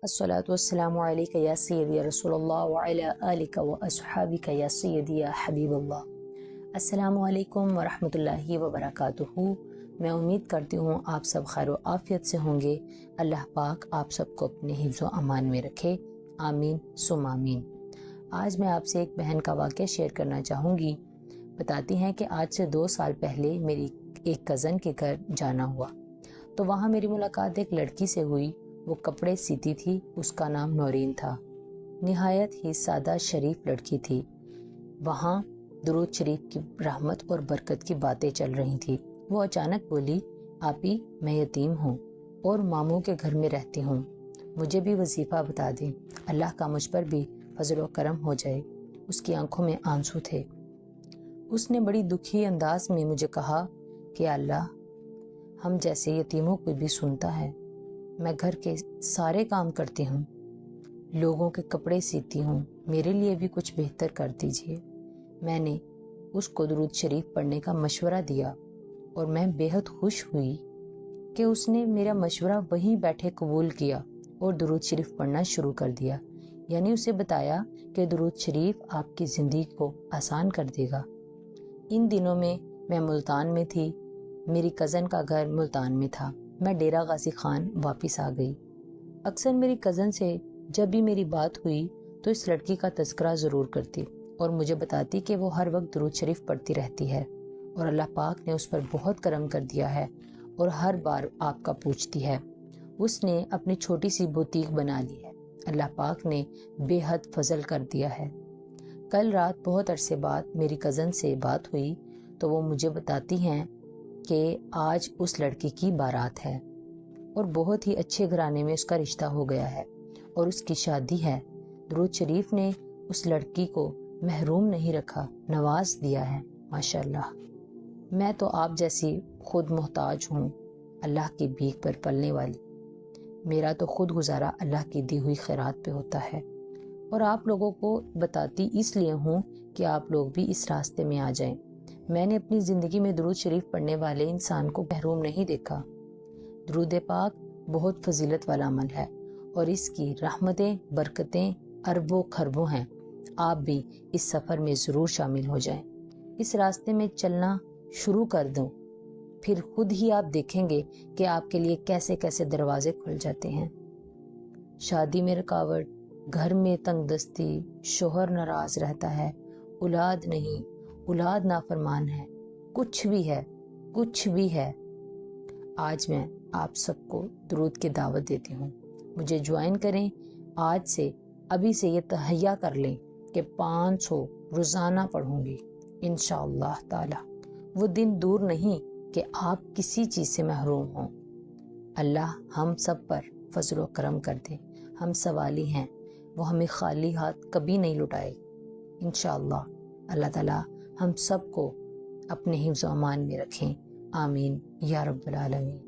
अस्सलातु वस्सलामु अलैका या सय्यदी या रसूलल्लाह व अला आलिका व अस्हाबिका या सय्यदी या हबीबल्लाह। अस्सलामु अलैकुम व रहमतुल्लाहि व बरकातुहू। मैं उम्मीद करती हूँ आप सब खैर व आफियत से होंगे। अल्लाह पाक आप सबको अपने हिफ्ज़ व अमान में रखे, आमीन सुम आमीन। आज मैं आपसे एक बहन का वाक़या शेयर करना चाहूँगी। बताती हैं कि आज से 2 साल पहले मेरी एक कज़न के घर जाना हुआ, तो वहाँ मेरी मुलाकात एक लड़की से हुई। वो कपड़े सीती थी, उसका नाम नौरीन था। निहायत ही सादा शरीफ लड़की थी। वहाँ दुरूद शरीफ की रहमत और बरकत की बातें चल रही थी। वो अचानक बोली, आपी मैं यतीम हूँ और मामू के घर में रहती हूँ, मुझे भी वजीफ़ा बता दें, अल्लाह का मुझ पर भी फजल व करम हो जाए। उसकी आंखों में आंसू थे। उसने बड़ी दुखी अंदाज में मुझे कहा कि अल्लाह हम जैसे यतीमों को भी सुनता है। मैं घर के सारे काम करती हूँ, लोगों के कपड़े सीती हूँ, मेरे लिए भी कुछ बेहतर कर दीजिए। मैंने उसको दुरूद शरीफ पढ़ने का मशवरा दिया और मैं बेहद खुश हुई कि उसने मेरा मशवरा वहीं बैठे कबूल किया और दुरूद शरीफ पढ़ना शुरू कर दिया। यानी उसे बताया कि दुरूद शरीफ आपकी ज़िंदगी को आसान कर देगा। इन दिनों में मैं मुल्तान में थी, मेरी कज़न का घर मुल्तान में था। मैं डेरा गाजी खान वापस आ गई। अक्सर मेरी कज़न से जब भी मेरी बात हुई तो इस लड़की का तज़किरा ज़रूर करती और मुझे बताती कि वो हर वक्त दुरूद शरीफ पढ़ती रहती है और अल्लाह पाक ने उस पर बहुत करम कर दिया है और हर बार आपका पूछती है। उसने अपनी छोटी सी बुटीक बना ली है, अल्लाह पाक ने बेहद फजल कर दिया है। कल रात बहुत अरसे बाद मेरी कज़न से बात हुई तो वो मुझे बताती हैं कि आज उस लड़की की बारात है और बहुत ही अच्छे घराने में उसका रिश्ता हो गया है और उसकी शादी है। दुरूद शरीफ ने उस लड़की को महरूम नहीं रखा, नवाज दिया है माशाल्लाह। मैं तो आप जैसी खुद मोहताज हूँ, अल्लाह की भीख पर पलने वाली। मेरा तो खुद गुजारा अल्लाह की दी हुई खैरात पे होता है और आप लोगों को बताती इसलिए हूँ कि आप लोग भी इस रास्ते में आ जाएं। मैंने अपनी ज़िंदगी में दुरूद शरीफ पढ़ने वाले इंसान को महरूम नहीं देखा। दुरूद पाक बहुत फजीलत वाला अमल है और इसकी रहमतें बरकतें अरबों खरबों हैं। आप भी इस सफ़र में ज़रूर शामिल हो जाएं। इस रास्ते में चलना शुरू कर दो, फिर खुद ही आप देखेंगे कि आपके लिए कैसे कैसे दरवाजे खुल जाते हैं। शादी में रुकावट, घर में तंगदस्ती, शोहर नाराज रहता है, औलाद नहीं, औलाद नाफरमान है, कुछ भी है, कुछ भी है। आज मैं आप सबको दुरूद की दावत देती हूँ, मुझे ज्वाइन करें। आज से अभी से ये तहैया कर लें कि 500 रोज़ाना पढ़ूंगी इंशाअल्लाह ताला। वो दिन दूर नहीं कि आप किसी चीज़ से महरूम हों। अल्लाह हम सब पर फजल व करम कर दे। हम सवाली हैं, वो हमें खाली हाथ कभी नहीं लुटाए इंशाअल्लाह। अल्लाह ताला हम सबको अपने हिफ्ज़ व अमान में रखें, आमीन या रब्बल आलमीन।